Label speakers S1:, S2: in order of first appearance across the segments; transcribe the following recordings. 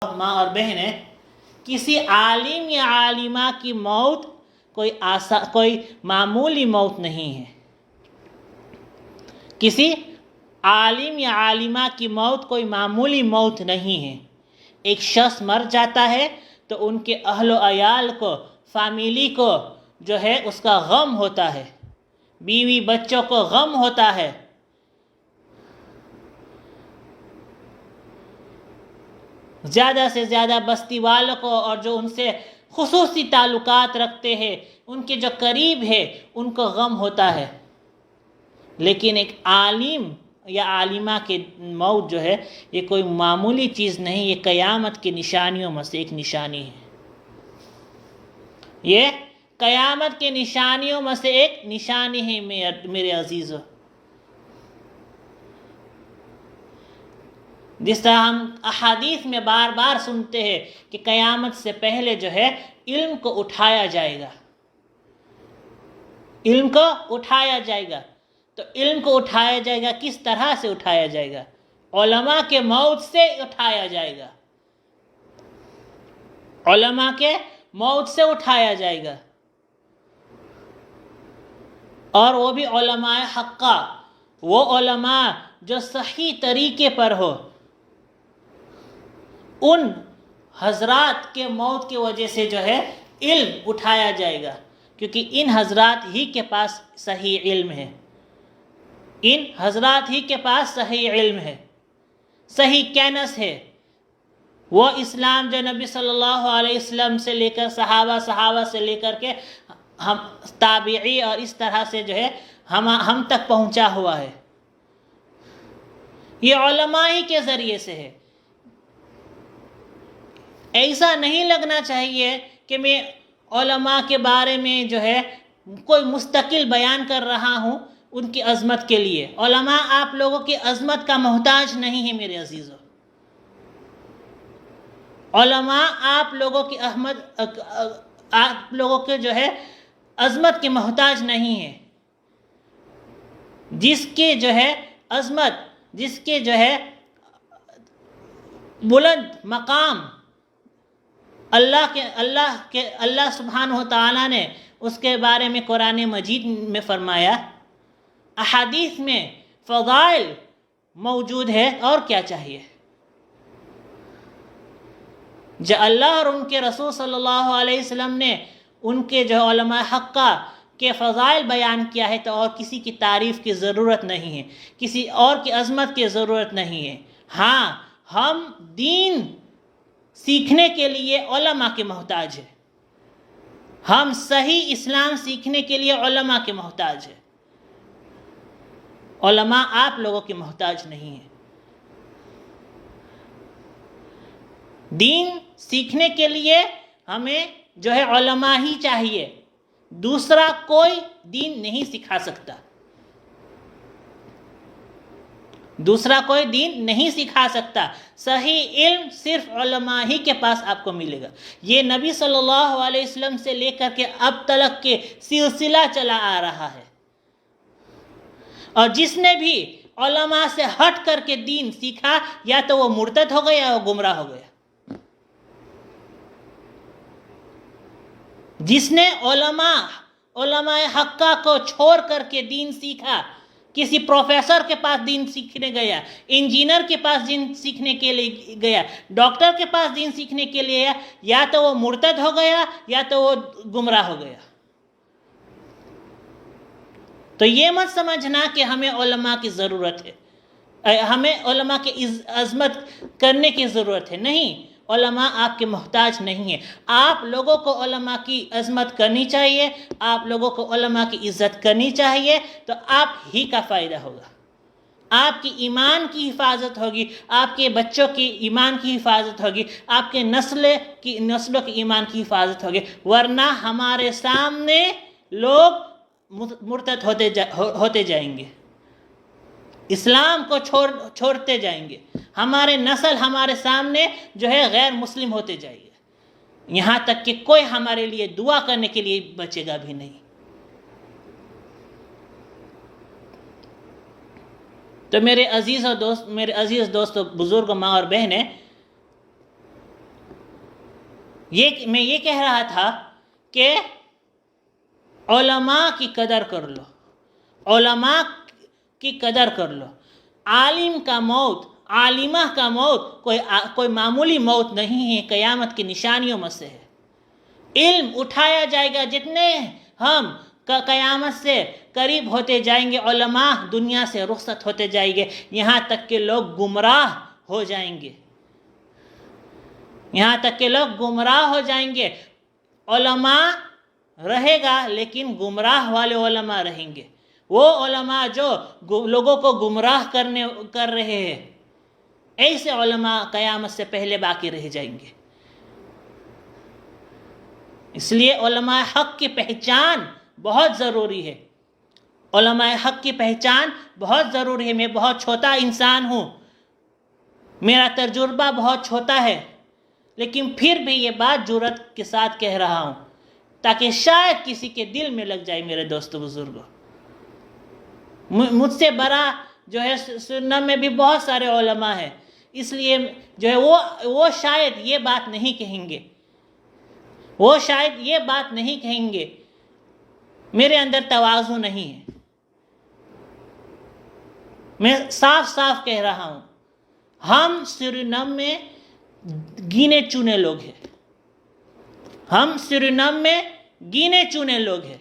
S1: ماں اور بہنیں، کسی عالم یا عالمہ کی موت کوئی معمولی موت نہیں ہے. کسی عالم یا عالمہ کی موت کوئی معمولی موت نہیں ہے. ایک شخص مر جاتا ہے تو ان کے اہل و عیال کو، فیملی کو جو ہے اس کا غم ہوتا ہے، بیوی بچوں کو غم ہوتا ہے. زیادہ سے زیادہ بستی والوں کو اور جو ان سے خصوصی تعلقات رکھتے ہیں، ان کے جو قریب ہے، ان کو غم ہوتا ہے. لیکن ایک عالم یا عالمہ کی موت جو ہے یہ کوئی معمولی چیز نہیں، یہ قیامت کی نشانیوں میں سے ایک نشانی ہے. یہ قیامت کے نشانیوں میں سے ایک نشانی ہے میرے عزیزو. جس طرح ہم احادیث میں بار بار سنتے ہیں کہ قیامت سے پہلے جو ہے علم کو اٹھایا جائے گا. علم کو اٹھایا جائے گا. تو علم کو اٹھایا جائے گا، کس طرح سے اٹھایا جائے گا؟ علماء کے موت سے اٹھایا جائے گا. علماء کے موت سے اٹھایا جائے گا. اور وہ بھی علماء حقہ، وہ علماء جو صحیح طریقے پر ہو. ان حضرات کے موت کی وجہ سے جو ہے علم اٹھایا جائے گا، کیونکہ ان حضرات ہی کے پاس صحیح علم ہے. ان حضرات ہی کے پاس صحیح علم ہے، صحیح کینس ہے. وہ اسلام جو نبی صلی اللہ علیہ وسلم سے لے کر صحابہ سے لے کر کے ہم تابعی اور اس طرح سے جو ہے ہم تک پہنچا ہوا ہے، یہ علماء ہی کے ذریعے سے ہے. ایسا نہیں لگنا چاہیے کہ میں علماء کے بارے میں جو ہے کوئی مستقل بیان کر رہا ہوں ان کی عظمت کے لیے. علماء آپ لوگوں کی عظمت کا محتاج نہیں ہے میرے عزیزو. علماء آپ لوگوں کے جو ہے عظمت کے محتاج نہیں ہے. جس کے جو ہے عظمت، جس کے جو ہے بلند مقام اللہ سبحانہ و تعالیٰ نے اس کے بارے میں قرآن مجید میں فرمایا، احادیث میں فضائل موجود ہے. اور کیا چاہیے؟ جو اللہ اور ان کے رسول صلی اللہ علیہ وسلم نے ان کے جو علماء حقہ کے فضائل بیان کیا ہے، تو اور کسی کی تعریف کی ضرورت نہیں ہے، کسی اور کی عظمت کی ضرورت نہیں ہے. ہاں، ہم دین سیکھنے کے لیے علماء کے محتاج ہیں. ہم صحیح اسلام سیکھنے کے لیے علماء کے محتاج ہیں. علماء آپ لوگوں کے محتاج نہیں ہیں. دین سیکھنے کے لیے ہمیں جو ہے علماء ہی چاہیے. دوسرا کوئی دین نہیں سکھا سکتا، دوسرا کوئی دین نہیں سکھا سکتا. صحیح علم صرف علماء ہی کے پاس آپ کو ملے گا. یہ نبی صلی اللہ علیہ وسلم سے لے کر کے اب تلک کے سلسلہ چلا آ رہا ہے. اور جس نے بھی علماء سے ہٹ کر کے دین سیکھا، یا تو وہ مرتد ہو گیا یا وہ گمراہ ہو گیا. جس نے علماء حقہ کو چھوڑ کر کے دین سیکھا، کسی پروفیسر کے پاس دین سیکھنے گیا، انجینئر کے پاس دین سیکھنے کے لیے گیا، ڈاکٹر کے پاس دین سیکھنے کے لیے گیا، یا تو وہ مرتد ہو گیا یا تو وہ گمراہ ہو گیا. تو یہ مت سمجھنا کہ ہمیں علماء کی ضرورت ہے، ہمیں علماء کی عظمت کرنے کی ضرورت ہے. نہیں، علماء آپ کے محتاج نہیں ہیں. آپ لوگوں کو علماء کی عظمت کرنی چاہیے، آپ لوگوں کو علماء کی عزت کرنی چاہیے. تو آپ ہی کا فائدہ ہوگا، آپ کی ایمان کی حفاظت ہوگی، آپ کے بچوں کی ایمان کی حفاظت ہوگی، آپ کے نسلوں کی ایمان کی حفاظت ہوگی. ورنہ ہمارے سامنے لوگ مرتد ہوتے جائیں گے، اسلام کو چھوڑتے جائیں گے. ہمارے نسل ہمارے سامنے جو ہے غیر مسلم ہوتے جائیں گے، یہاں تک کہ کوئی ہمارے لیے دعا کرنے کے لیے بچے گا بھی نہیں. تو میرے عزیز دوست، بزرگ ماں اور بہنیں، میں یہ کہہ رہا تھا کہ علماء کی قدر کر لو، علماء کی قدر کر لو۔ عالم کا موت، عالمہ کا موت کوئی معمولی موت نہیں ہے، قیامت کی نشانیوں میں سے ہے۔ علم اٹھایا جائے گا، جتنے ہم قیامت سے قریب ہوتے جائیں گے علماء دنیا سے رخصت ہوتے جائیں گے، یہاں تک کہ لوگ گمراہ ہو جائیں گے، یہاں تک کہ لوگ گمراہ ہو جائیں گے۔ علماء رہے گا لیکن گمراہ والے علماء رہیں گے، وہ علماء جو لوگوں کو گمراہ کر رہے ہیں، ایسے علماء قیامت سے پہلے باقی رہ جائیں گے۔ اس لیے علماء حق کی پہچان بہت ضروری ہے، علماء حق کی پہچان بہت ضروری ہے۔ میں بہت چھوٹا انسان ہوں، میرا تجربہ بہت چھوٹا ہے، لیکن پھر بھی یہ بات جرأت کے ساتھ کہہ رہا ہوں تاکہ شاید کسی کے دل میں لگ جائے۔ میرے دوستو بزرگوں، مجھ سے بڑا جو ہے سنم میں بھی بہت سارے علماء ہیں، اس لیے جو ہے وہ شاید یہ بات نہیں کہیں گے، وہ شاید یہ بات نہیں کہیں گے۔ میرے اندر تواضع نہیں ہے، میں صاف صاف کہہ رہا ہوں، ہم سرینم میں گینے چنے لوگ ہیں، ہم سرینم میں گینے چنے لوگ ہیں۔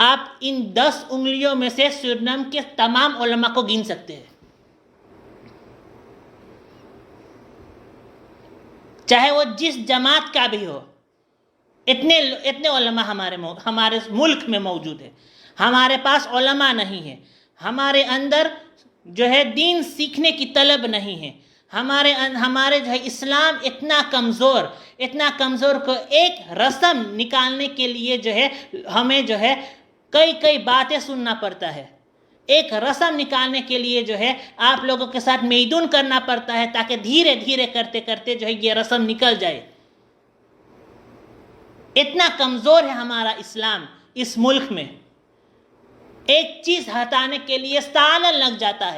S1: آپ ان 10 انگلیوں میں سے سرینم کے تمام علماء کو گن سکتے ہیں، چاہے وہ جس جماعت کا بھی ہو۔ اتنے علماء ہمارے ملک میں موجود ہیں۔ ہمارے پاس علماء نہیں ہے، ہمارے اندر جو ہے دین سیکھنے کی طلب نہیں ہے، ہمارے جو ہے اسلام اتنا کمزور کو ایک رسم نکالنے کے لیے جو ہے ہمیں جو ہے کئی باتیں سننا پڑتا ہے، ایک رسم نکالنے کے لیے جو ہے آپ لوگوں کے ساتھ میدون کرنا پڑتا ہے تاکہ دھیرے دھیرے کرتے جو ہے یہ رسم نکل جائے۔ اتنا کمزور ہے ہمارا اسلام اس ملک میں، ایک چیز ہٹانے کے لیے سالن لگ جاتا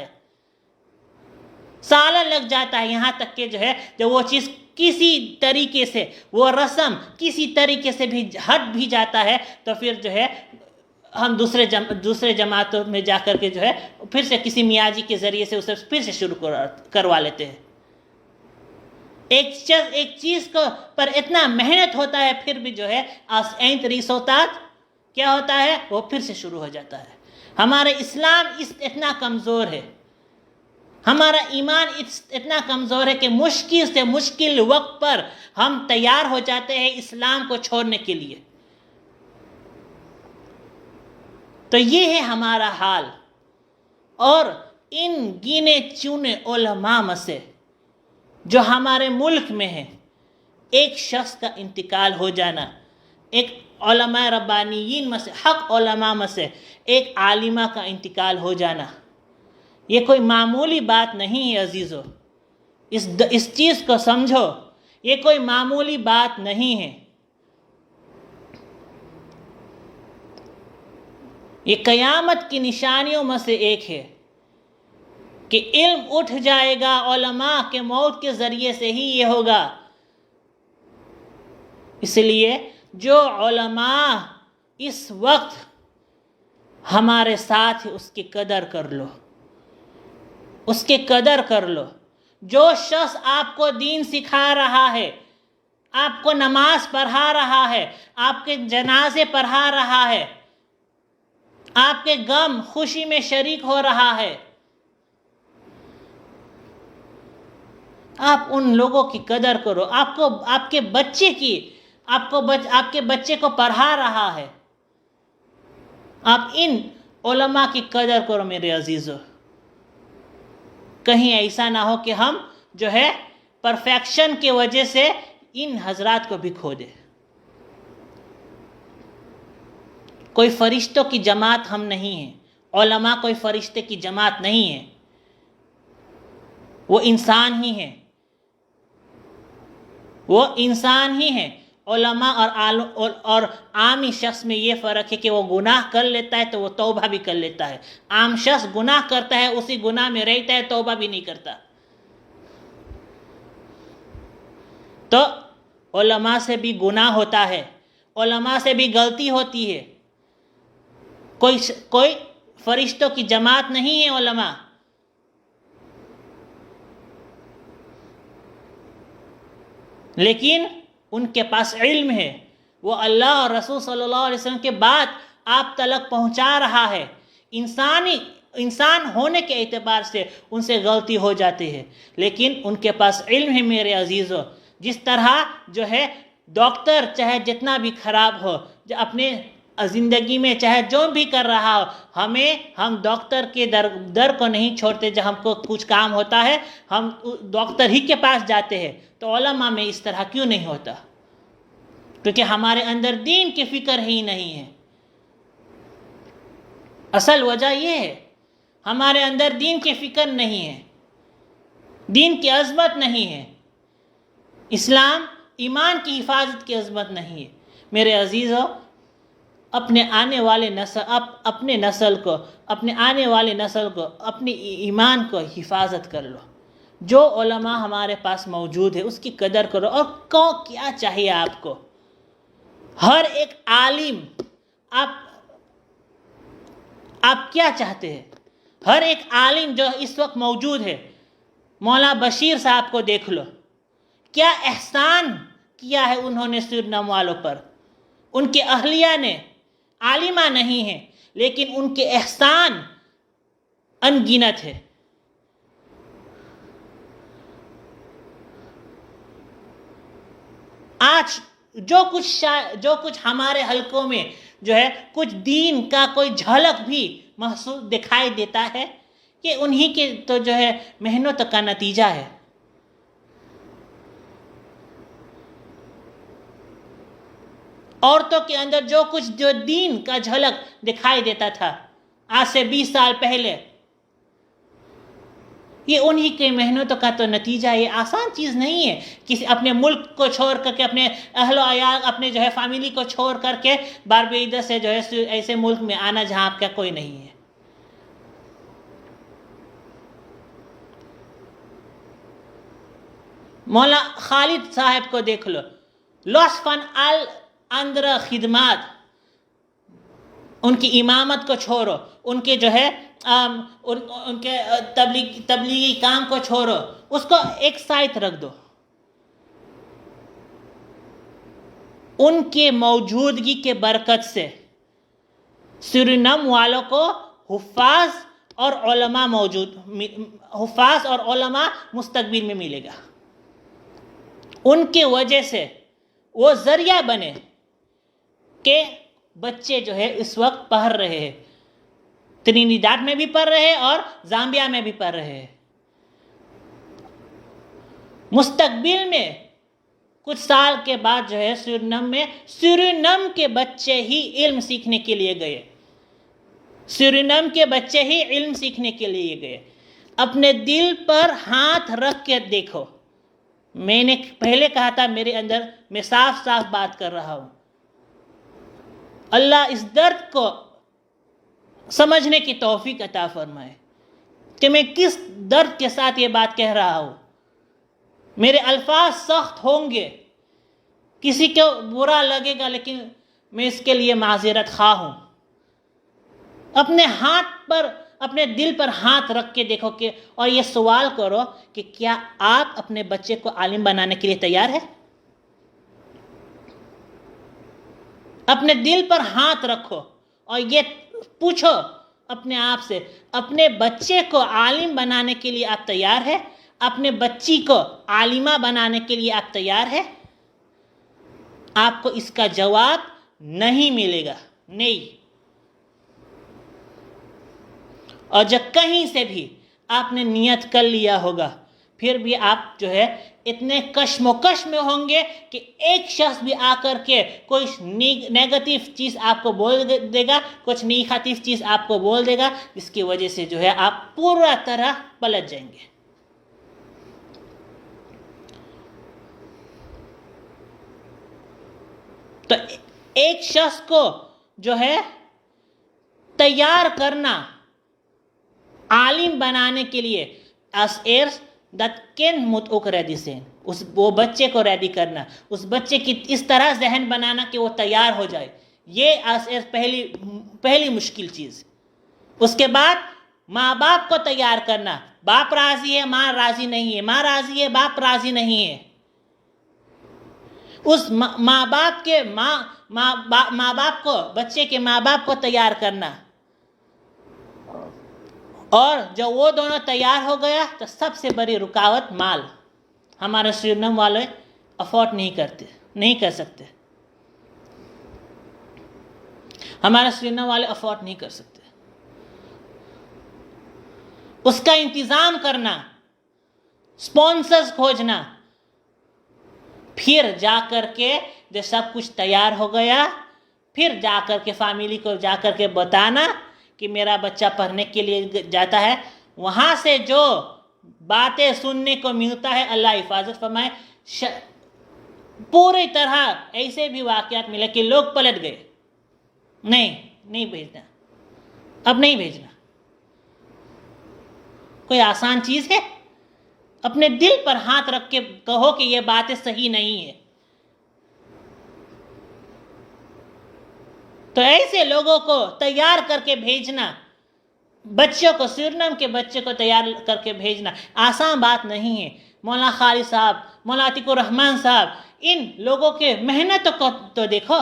S1: ہے، یہاں تک کہ جو ہے جب وہ چیز کسی طریقے سے، وہ رسم کسی طریقے سے بھی ہٹ بھی جاتا ہے تو پھر جو ہے ہم دوسرے جماعتوں میں جا کر کے جو ہے پھر سے کسی میاں جی کے ذریعے سے اسے پھر سے شروع کروا لیتے ہیں۔ ایک چیز پر اتنا محنت ہوتا ہے، پھر بھی جو ہے اینت ریسوتات کیا ہوتا ہے، وہ پھر سے شروع ہو جاتا ہے۔ ہمارا اسلام اتنا کمزور ہے، ہمارا ایمان اتنا کمزور ہے کہ مشکل سے مشکل وقت پر ہم تیار ہو جاتے ہیں اسلام کو چھوڑنے کے لیے۔ تو یہ ہے ہمارا حال۔ اور ان گینے چنے علماء میں سے جو ہمارے ملک میں ہیں، ایک شخص کا انتقال ہو جانا، ایک علماء ربانیین میں سے، حق علماء میں سے ایک عالمہ کا انتقال ہو جانا، یہ کوئی معمولی بات نہیں ہے عزیزو، اس چیز کو سمجھو، یہ کوئی معمولی بات نہیں ہے۔ یہ قیامت کی نشانیوں میں سے ایک ہے کہ علم اٹھ جائے گا، علماء کے موت کے ذریعے سے ہی یہ ہوگا۔ اس لیے جو علماء اس وقت ہمارے ساتھ اس کی قدر کر لو، اس کی قدر کر لو۔ جو شخص آپ کو دین سکھا رہا ہے، آپ کو نماز پڑھا رہا ہے، آپ کے جنازے پڑھا رہا ہے، آپ کے غم خوشی میں شریک ہو رہا ہے، آپ ان لوگوں کی قدر کرو۔ آپ کے بچے کو پڑھا رہا ہے، آپ ان علماء کی قدر کرو میرے عزیزو۔ کہیں ایسا نہ ہو کہ ہم جو ہے پرفیکشن کی وجہ سے ان حضرات کو بھی کھو دے۔ کوئی فرشتوں کی جماعت ہم نہیں ہیں، علماء کوئی فرشتے کی جماعت نہیں ہے، وہ انسان ہی ہیں، وہ انسان ہی ہیں۔ علماء اور عامی شخص میں یہ فرق ہے کہ وہ گناہ کر لیتا ہے تو وہ توبہ بھی کر لیتا ہے، عام شخص گناہ کرتا ہے، اسی گناہ میں رہتا ہے، توبہ بھی نہیں کرتا۔ تو علماء سے بھی گناہ ہوتا ہے، علماء سے بھی غلطی ہوتی ہے، کوئی فرشتوں کی جماعت نہیں ہے علماء. لیکن ان کے پاس علم ہے، وہ اللہ اور رسول صلی اللہ علیہ وسلم کے بات آپ تلک پہنچا رہا ہے. انسان ہونے کے اعتبار سے ان سے غلطی ہو جاتی ہے، لیکن ان کے پاس علم ہے میرے عزیزو. جس طرح جو ہے ڈاکٹر چاہے جتنا بھی خراب ہو، جو اپنے زندگی میں چاہے جو بھی کر رہا ہو، ہم ڈاکٹر کے در کو نہیں چھوڑتے. جب ہم کو کچھ کام ہوتا ہے ہم ڈاکٹر ہی کے پاس جاتے ہیں. تو علماء میں اس طرح کیوں نہیں ہوتا؟ کیونکہ ہمارے اندر دین کی فکر ہی نہیں ہے. اصل وجہ یہ ہے ہمارے اندر دین کی فکر نہیں ہے، دین کی عظمت نہیں ہے. اسلام ایمان کی حفاظت کی عظمت نہیں ہے. میرے عزیزو، اپنے آنے والے نسل کو اپنے ایمان کو حفاظت کر لو. جو علماء ہمارے پاس موجود ہے اس کی قدر کرو. اور کیا چاہیے آپ کو؟ ہر ایک عالم، آپ کیا چاہتے ہیں؟ ہر ایک عالم جو اس وقت موجود ہے، مولانا بشیر صاحب کو دیکھ لو، کیا احسان کیا ہے انہوں نے سرنم والوں پر. ان کے اہلیہ نے عالمہ نہیں ہیں لیکن ان کے احسان ان گنت ہے. آج جو کچھ ہمارے حلقوں میں جو ہے کچھ دین کا کوئی جھلک بھی محسوس دکھائی دیتا ہے کہ انہی کے تو جو ہے محنت کا نتیجہ ہے. عورتوں کے اندر جو دین کا جھلک دکھائی دیتا تھا آج سے 20 سال پہلے، یہ انہی کے محنتوں کا تو نتیجہ ہے. یہ آسان چیز نہیں ہے کسی اپنے ملک کو چھوڑ کر کے، اپنے اہل و عیال، اپنے جو ہے فیملی کو چھوڑ کر کے باربیدہ سے جو ہے ایسے ملک میں آنا جہاں آپ کا کوئی نہیں ہے. مولا خالد صاحب کو دیکھ لو، لوس فن اندر خدمات، ان کی امامت کو چھوڑو، ان کے جو ہے ان کے تبلیغی کام کو چھوڑو، اس کو ایک سائٹ رکھ دو. ان کے موجودگی کے برکت سے سرینم والوں کو حفاظ اور علماء مستقبل میں ملے گا. ان کے وجہ سے وہ ذریعہ بنے کہ بچے جو ہے اس وقت پڑھ رہے ہیں، ٹرینیڈاڈ میں بھی پڑھ رہے ہیں اور زامبیا میں بھی پڑھ رہے ہیں. مستقبل میں کچھ سال کے بعد جو ہے سورینم کے بچے ہی علم سیکھنے کے لیے گئے. سورینم کے بچے ہی علم سیکھنے کے لیے گئے. اپنے دل پر ہاتھ رکھ کے دیکھو. میں نے پہلے کہا تھا میرے اندر، میں صاف بات کر رہا ہوں. اللہ اس درد کو سمجھنے کی توفیق عطا فرمائے کہ میں کس درد کے ساتھ یہ بات کہہ رہا ہوں. میرے الفاظ سخت ہوں گے، کسی کو برا لگے گا، لیکن میں اس کے لیے معذرت خواہ ہوں. اپنے دل پر ہاتھ رکھ کے دیکھو کہ اور یہ سوال کرو کہ کیا آپ اپنے بچے کو عالم بنانے کے لیے تیار ہے؟ اپنے دل پر ہاتھ رکھو اور یہ پوچھو اپنے آپ سے، اپنے بچے کو عالم بنانے کے لیے آپ تیار ہے؟ اپنے بچی کو عالمہ بنانے کے لیے آپ تیار ہے؟ آپ کو اس کا جواب نہیں ملے گا، نہیں. اور جب کہیں سے بھی آپ نے نیت کر لیا ہوگا پھر بھی آپ جو ہے اتنے کشمکش میں ہوں گے کہ ایک شخص بھی آ کر کے کوئی نیگیٹو چیز آپ کو بول دے گا، کچھ نیگیٹو چیز آپ کو بول دے گا، جس کی وجہ سے جو ہے آپ پورا طرح پلٹ جائیں گے. تو ایک شخص کو جو ہے تیار کرنا عالم بنانے کے لیے دتکن متعق ریڈی سے وہ بچے کو ریڈی کرنا، اس بچے کی اس طرح ذہن بنانا کہ وہ تیار ہو جائے، یہ پہلی مشکل چیز۔ اس کے بعد ماں باپ کو تیار کرنا، باپ راضی ہے ماں راضی نہیں ہے، ماں راضی ہے باپ راضی نہیں ہے، اس ماں باپ کو، بچے کے ماں باپ کو تیار کرنا، اور جب وہ دونوں تیار ہو گیا تو سب سے بڑی رکاوٹ مال، ہمارے سرینم والے افورڈ نہیں کر سکتے، ہمارے سرینم والے افورڈ نہیں کر سکتے، اس کا انتظام کرنا، سپانسرز کھوجنا، پھر جا کر کے جب سب کچھ تیار ہو گیا پھر جا کر کے فیملی کو جا کر کے بتانا کہ میرا بچہ پڑھنے کے لیے جاتا ہے، وہاں سے جو باتیں سننے کو ملتا ہے، اللہ حفاظت فرمائے، پوری طرح ایسے بھی واقعات ملے کہ لوگ پلٹ گئے، نہیں بھیجنا، اب نہیں بھیجنا۔ کوئی آسان چیز ہے؟ اپنے دل پر ہاتھ رکھ کے کہو کہ یہ باتیں صحیح نہیں ہے۔ تو ایسے لوگوں کو تیار کر کے بھیجنا، بچوں کو، سرینم کے بچے کو تیار کر کے بھیجنا آسان بات نہیں ہے۔ مولانا خالد صاحب، مولانا عتیق الرحمن صاحب، ان لوگوں کے محنت کو تو دیکھو،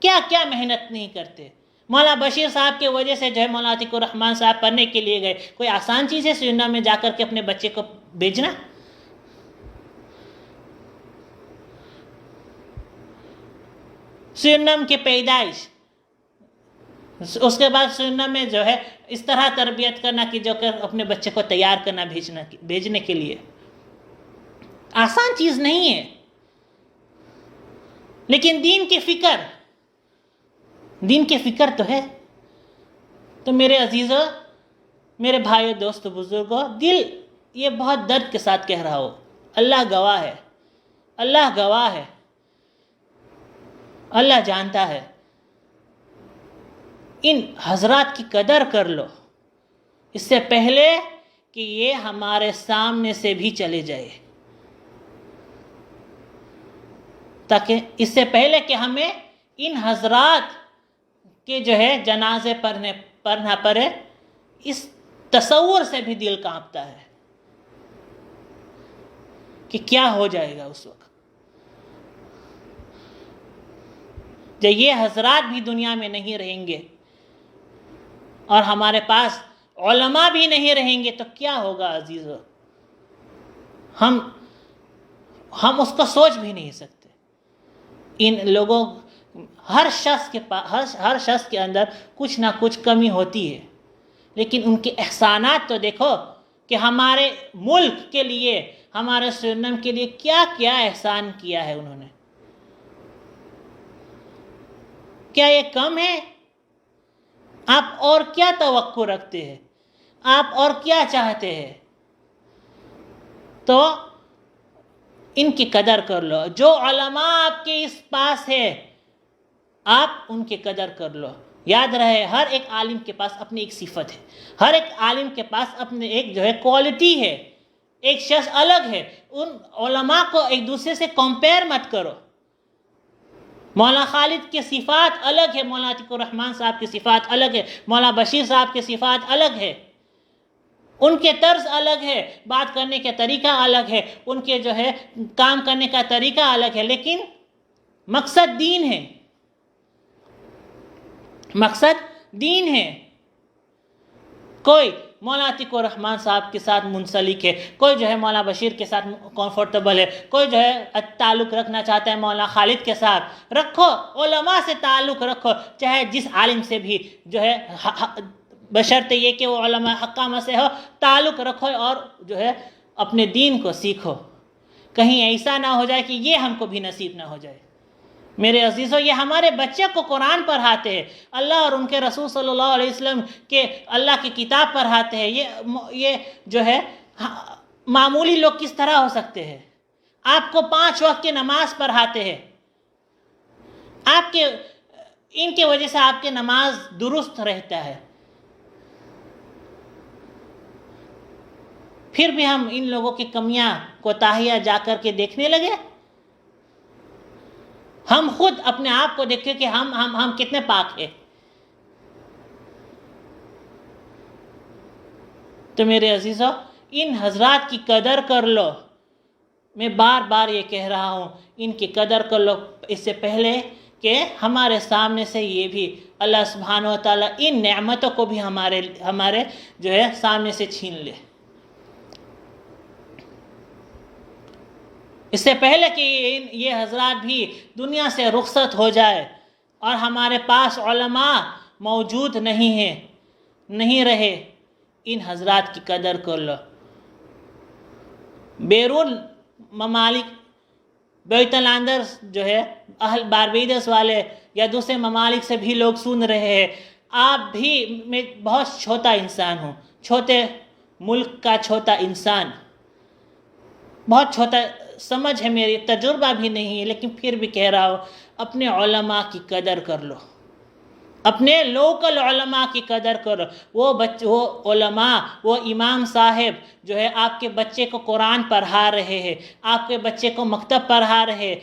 S1: کیا کیا محنت نہیں کرتے۔ مولانا بشیر صاحب کے وجہ سے جو ہے مولانا عتیق الرحمن صاحب پڑھنے کے لیے گئے، کوئی آسان چیز ہے سرینم میں جا کر کے اپنے بچے کو بھیجنا؟ سرینم کی پیدائش، اس کے بعد سرینم میں جو ہے اس طرح تربیت کرنا کہ جو کہ اپنے بچے کو تیار کرنا بھیجنے کے لیے آسان چیز نہیں ہے، لیکن دین کی فکر تو ہے۔ تو میرے عزیزوں، میرے بھائیو، دوستو، بزرگوں، دل یہ بہت درد کے ساتھ کہہ رہا ہو، اللہ گواہ ہے، اللہ جانتا ہے، ان حضرات کی قدر کر لو اس سے پہلے کہ یہ ہمارے سامنے سے بھی چلے جائے، تاکہ اس سے پہلے کہ ہمیں ان حضرات کے جو ہے جنازے پڑھنا پڑے، اس تصور سے بھی دل کانپتا ہے کہ کیا ہو جائے گا اس وقت جب یہ حضرات بھی دنیا میں نہیں رہیں گے اور ہمارے پاس علماء بھی نہیں رہیں گے، تو کیا ہوگا عزیزو؟ ہم اس کو سوچ بھی نہیں سکتے۔ ان لوگوں، ہر شخص کے اندر کچھ نہ کچھ کمی ہوتی ہے، لیکن ان کے احسانات تو دیکھو کہ ہمارے ملک کے لیے، ہمارے سرینم کے لیے کیا کیا احسان کیا ہے انہوں نے۔ کیا یہ کم ہے؟ آپ اور کیا توقع رکھتے ہیں؟ آپ اور کیا چاہتے ہیں؟ تو ان کی قدر کر لو، جو علماء آپ کے اس پاس ہے آپ ان کی قدر کر لو۔ یاد رہے، ہر ایک عالم کے پاس اپنی ایک صفت ہے، ہر ایک عالم کے پاس اپنے ایک جو ہے کوالٹی ہے، ایک شخص الگ ہے۔ ان علماء کو ایک دوسرے سے کمپیئر مت کرو۔ مولانا خالد کی صفات الگ ہے، مولانا عتیق الرحمن صاحب کی صفات الگ ہے، مولانا بشیر صاحب کی صفات الگ ہے، ان کے طرز الگ ہے، بات کرنے کا طریقہ الگ ہے، ان کے جو ہے کام کرنے کا طریقہ الگ ہے، لیکن مقصد دین ہے، کوئی مولانا عتیق الرحمن صاحب کے ساتھ منسلک ہے، کوئی جو ہے مولانا بشیر کے ساتھ کمفرٹیبل ہے، کوئی جو ہے تعلق رکھنا چاہتا ہے مولانا خالد کے ساتھ، رکھو، علماء سے تعلق رکھو، چاہے جس عالم سے بھی جو ہے، بشرطے یہ کہ وہ علماء حقامہ سے ہو، تعلق رکھو اور جو ہے اپنے دین کو سیکھو۔ کہیں ایسا نہ ہو جائے کہ یہ ہم کو بھی نصیب نہ ہو جائے۔ میرے عزیزوں، یہ ہمارے بچے کو قرآن پڑھاتے ہیں، اللہ اور ان کے رسول صلی اللہ علیہ وسلم کے اللہ کی کتاب پڑھاتے ہیں، یہ جو ہے معمولی لوگ کس طرح ہو سکتے ہیں؟ آپ کو 5 وقت کی نماز پڑھاتے ہیں، ان کی وجہ سے آپ کی نماز درست رہتا ہے۔ پھر بھی ہم ان لوگوں کی کمیاں کوتاہیاں جا کر کے دیکھنے لگے. ہم خود اپنے آپ کو دیکھیں کہ ہم کتنے پاک ہیں. تو میرے عزیزو، ان حضرات کی قدر کر لو. میں بار بار یہ کہہ رہا ہوں، ان کی قدر کر لو اس سے پہلے کہ ہمارے سامنے سے یہ بھی اللہ سبحانہ و تعالیٰ ان نعمتوں کو بھی ہمارے جو ہے سامنے سے چھین لے. اس سے پہلے کہ یہ حضرات بھی دنیا سے رخصت ہو جائے اور ہمارے پاس علماء موجود نہیں رہے، ان حضرات کی قدر کر لو. بیرون ممالک، بیت الاندرز جو ہے اہل باربیڈس والے یا دوسرے ممالک سے بھی لوگ سن رہے ہیں. آپ بھی، میں بہت چھوٹا انسان ہوں، چھوٹے ملک کا چھوٹا انسان، بہت چھوٹا سمجھ ہے، میری تجربہ بھی نہیں ہے، لیکن پھر بھی کہہ رہا ہوں، اپنے علماء کی قدر کر لو، اپنے لوکل علماء کی قدر کرو. وہ علماء، وہ امام صاحب جو ہے آپ کے بچے کو قرآن پڑھا رہے ہیں، آپ کے بچے کو مکتب پڑھا رہے ہیں،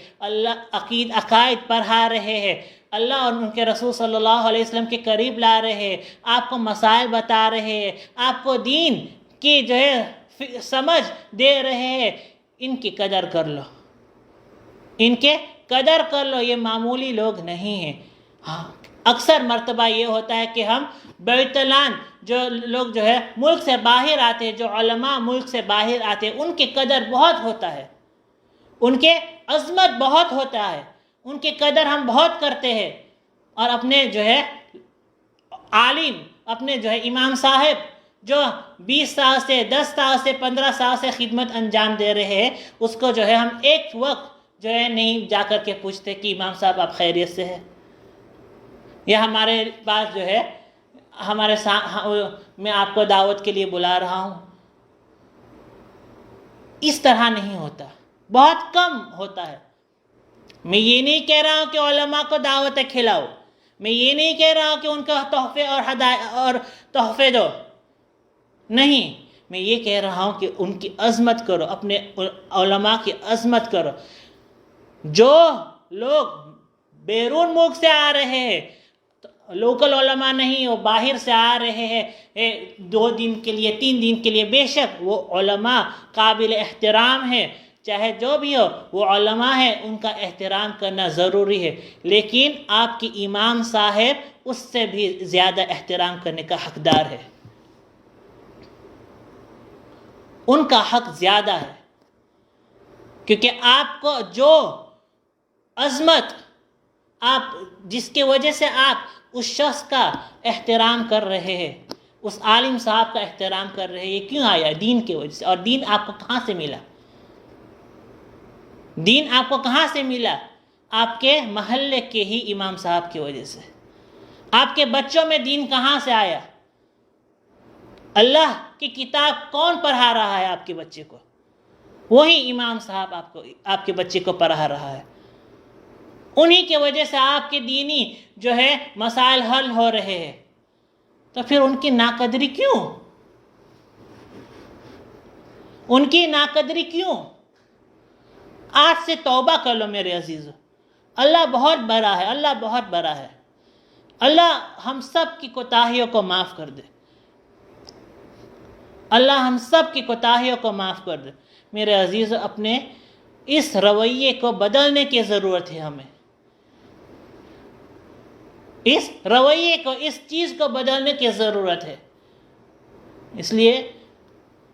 S1: عقائد پڑھا رہے ہیں، اللہ اور ان کے رسول صلی اللہ علیہ وسلم کے قریب لا رہے ہیں، آپ کو مسائل بتا رہے ہیں، آپ کو دین کی جو ہے سمجھ دے رہے ہیں. ان کی قدر کر لو، ان کے قدر کر لو. یہ معمولی لوگ نہیں ہیں. ہاں، اکثر مرتبہ یہ ہوتا ہے کہ ہم بیت الان جو لوگ جو ہے ملک سے باہر آتے ہیں، جو علماء ملک سے باہر آتے ہیں، ان کی قدر بہت ہوتا ہے، ان کے عظمت بہت ہوتا ہے، ان کی قدر ہم بہت کرتے ہیں. اور اپنے جو ہے عالم، اپنے جو ہے امام صاحب جو 20 سال سے 10 سال سے 15 سال سے خدمت انجام دے رہے ہیں، اس کو جو ہے ہم ایک وقت جو ہے نہیں جا کر کے پوچھتے کہ امام صاحب آپ خیریت سے ہیں، یا ہمارے پاس جو ہے میں آپ کو دعوت کے لیے بلا رہا ہوں. اس طرح نہیں ہوتا، بہت کم ہوتا ہے. میں یہ نہیں کہہ رہا ہوں کہ علماء کو دعوتیں کھلاؤ، میں یہ نہیں کہہ رہا ہوں کہ ان کو تحفے اور تحفے دو، نہیں، میں یہ کہہ رہا ہوں کہ ان کی عظمت کرو، اپنے علماء کی عظمت کرو. جو لوگ بیرون ملک سے آ رہے ہیں، لوکل علماء نہیں، وہ باہر سے آ رہے ہیں 2 دن کے لیے 3 دن کے لیے، بے شک وہ علماء قابل احترام ہیں، چاہے جو بھی ہو وہ علماء ہیں، ان کا احترام کرنا ضروری ہے. لیکن آپ کی امام صاحب اس سے بھی زیادہ احترام کرنے کا حقدار ہے، ان کا حق زیادہ ہے. کیونکہ آپ کو جو عظمت آپ جس کی وجہ سے آپ اس شخص کا احترام کر رہے ہیں، اس عالم صاحب کا احترام کر رہے ہیں، یہ کیوں آیا؟ دین کی وجہ سے. اور دین آپ کو کہاں سے ملا؟ دین آپ کو کہاں سے ملا؟ آپ کے محلے کے ہی امام صاحب کی وجہ سے. آپ کے بچوں میں دین کہاں سے آیا؟ اللہ کی کتاب کون پڑھا رہا ہے آپ کے بچے کو؟ وہی امام صاحب آپ کے بچے کو پڑھا رہا ہے. انہی کی وجہ سے آپ کے دینی جو ہے مسائل حل ہو رہے ہیں. تو پھر ان کی ناقدری کیوں؟ ان کی ناقدری کیوں؟ آج سے توبہ کر لو میرے عزیزو. اللہ بہت بڑا ہے، اللہ بہت بڑا ہے. اللہ ہم سب کی کوتاہیوں کو معاف کر دے. اللہ ہم سب کی کوتاہیوں کو معاف کر دے. میرے عزیزو، اپنے اس رویے کو بدلنے کی ضرورت ہے ہمیں. اس رویے کو، اس چیز کو بدلنے کی ضرورت ہے. اس لیے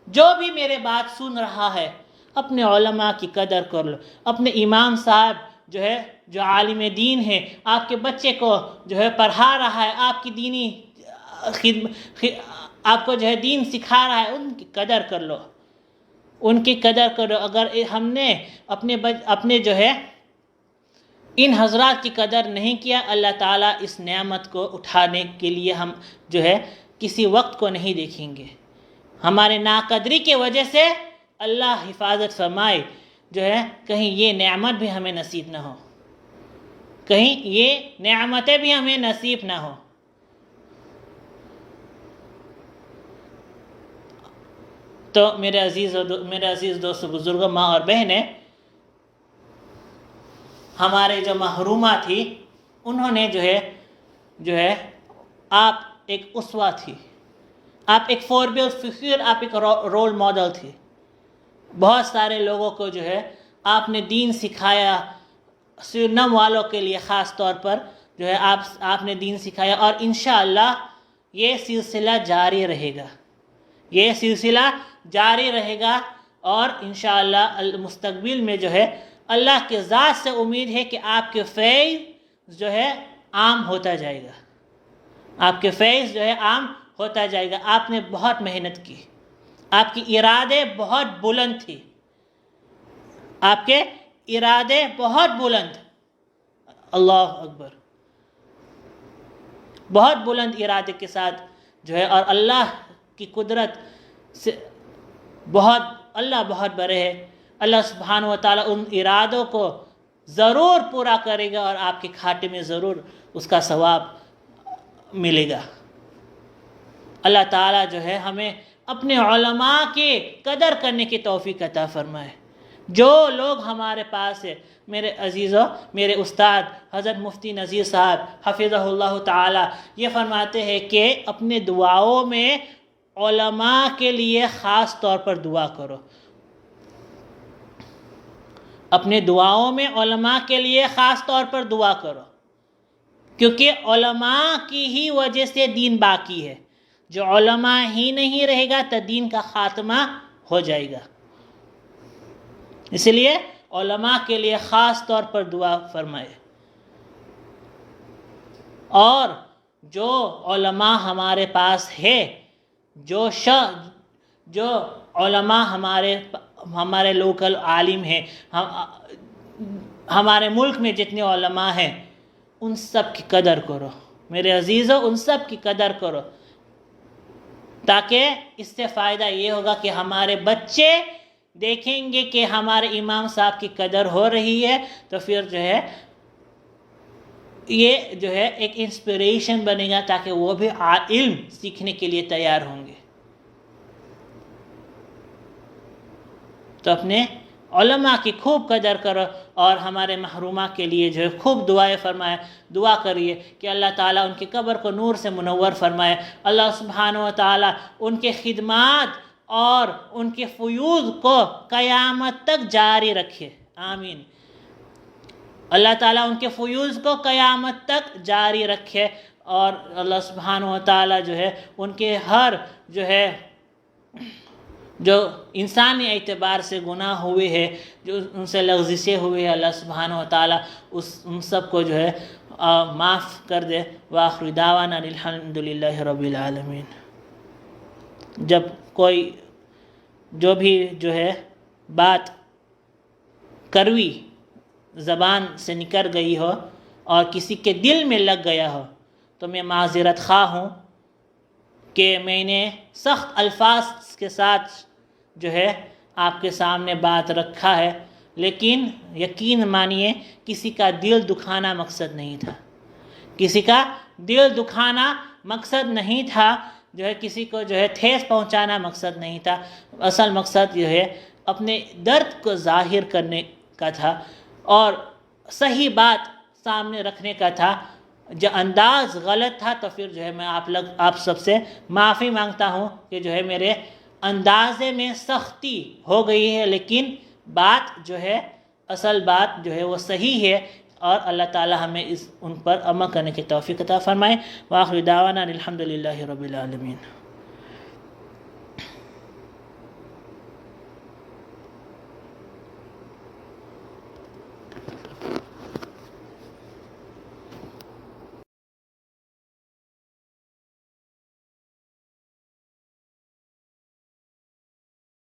S1: جو بھی میرے بات سن رہا ہے، اپنے علماء کی قدر کر لو. اپنے امام صاحب جو ہے، جو عالم دین ہے، آپ کے بچے کو جو ہے پڑھا رہا ہے، آپ کی دینی آپ کو جو ہے دین سکھا رہا ہے، ان کی قدر کر لو، ان کی قدر کرو. اگر ہم نے اپنے جو ہے ان حضرات کی قدر نہیں کیا، اللہ تعالیٰ اس نعمت کو اٹھانے کے لیے ہم جو ہے کسی وقت کو نہیں دیکھیں گے. ہمارے ناقدری کی وجہ سے اللہ حفاظت فرمائے جو ہے کہیں یہ نعمت بھی ہمیں نصیب نہ ہو، کہیں یہ نعمتیں بھی ہمیں نصیب نہ ہو. تو میرے عزیز دوست بزرگوں، ماں اور بہنیں، ہمارے جو محرومہ تھی، انہوں نے جو ہے آپ ایک اسوہ تھی، آپ ایک فوربیئر فگر، آپ ایک رول ماڈل تھی. بہت سارے لوگوں کو جو ہے آپ نے دین سکھایا، سرنم والوں کے لیے خاص طور پر جو ہے آپ نے دین سکھایا، اور انشاءاللہ یہ سلسلہ جاری رہے گا، یہ سلسلہ جاری رہے گا. اور انشاءاللہ مستقبل میں جو ہے اللہ کے ذات سے امید ہے کہ آپ کے فیض جو ہے عام ہوتا جائے گا، آپ کے فیض جو ہے عام ہوتا جائے گا. آپ نے بہت محنت کی، آپ کی ارادے بہت بلند تھی، آپ کے ارادے بہت بلند، اللہ اکبر، بہت بلند ارادے کے ساتھ جو ہے، اور اللہ کی قدرت سے اللہ بہت بڑے ہے. اللہ سبحانہ و تعالیٰ ان ارادوں کو ضرور پورا کرے گا، اور آپ کے کھاتے میں ضرور اس کا ثواب ملے گا. اللہ تعالیٰ جو ہے ہمیں اپنے علماء کی قدر کرنے کی توفیق عطا فرمائے. جو لوگ ہمارے پاس ہے، میرے عزیزوں، میرے استاد حضرت مفتی نذیر صاحب حفظہ اللہ تعالی، یہ فرماتے ہیں کہ اپنے دعاؤں میں علماء کے لیے خاص طور پر دعا کرو. اپنے دعاؤں میں علماء کے لیے خاص طور پر دعا کرو، کیونکہ علماء کی ہی وجہ سے دین باقی ہے. جو علماء ہی نہیں رہے گا تو دین کا خاتمہ ہو جائے گا. اس لیے علماء کے لیے خاص طور پر دعا فرمائے. اور جو علماء ہمارے پاس ہے، جو علماء ہمارے لوکل عالم ہیں، ہمارے ملک میں جتنے علماء ہیں، ان سب کی قدر کرو میرے عزیزوں، ان سب کی قدر کرو، تاکہ اس سے فائدہ یہ ہوگا کہ ہمارے بچے دیکھیں گے کہ ہمارے امام صاحب کی قدر ہو رہی ہے، تو پھر جو ہے یہ جو ہے ایک انسپریشن بنے گا، تاکہ وہ بھی علم سیکھنے کے لیے تیار ہوں گے. تو اپنے علماء کی خوب قدر کرو، اور ہمارے محرومہ کے لیے جو ہے خوب دعائیں فرمائے، دعا کریے کہ اللہ تعالیٰ ان کی قبر کو نور سے منور فرمائے. اللہ سبحانہ و تعالیٰ ان کے خدمات اور ان کے فیوض کو قیامت تک جاری رکھے، آمین. اللہ تعالیٰ ان کے فیوض کو قیامت تک جاری رکھے، اور اللہ سبحانہ و تعالیٰ جو ہے ان کے ہر جو انسانی اعتبار سے گناہ ہوئے ہیں، جو ان سے لغزشیں ہوئے ہیں، اللہ سبحانہ و تعالیٰ ان سب کو جو ہے معاف کر دے. وآخر دعوانا الحمدللہ رب العالمین. جب کوئی جو بھی جو ہے بات کڑوی زبان سے نکل گئی ہو اور کسی کے دل میں لگ گیا ہو، تو میں معذرت خواہ ہوں کہ میں نے سخت الفاظ کے ساتھ جو ہے آپ کے سامنے بات رکھا ہے، لیکن یقین مانیے کسی کا دل دکھانا مقصد نہیں تھا، کسی کا دل دکھانا مقصد نہیں تھا، جو ہے کسی کو جو ہے ٹھیس پہنچانا مقصد نہیں تھا. اصل مقصد جو ہے اپنے درد کو ظاہر کرنے کا تھا، اور صحیح بات سامنے رکھنے کا تھا. جو انداز غلط تھا تو پھر جو ہے میں آپ سب سے معافی مانگتا ہوں کہ جو ہے میرے اندازے میں سختی ہو گئی ہے، لیکن بات جو ہے اصل بات جو ہے وہ صحیح ہے، اور اللہ تعالی ہمیں ان پر عمل کرنے کی توفیق عطا فرمائے. وآخر دعوانا الحمدللہ رب العالمین.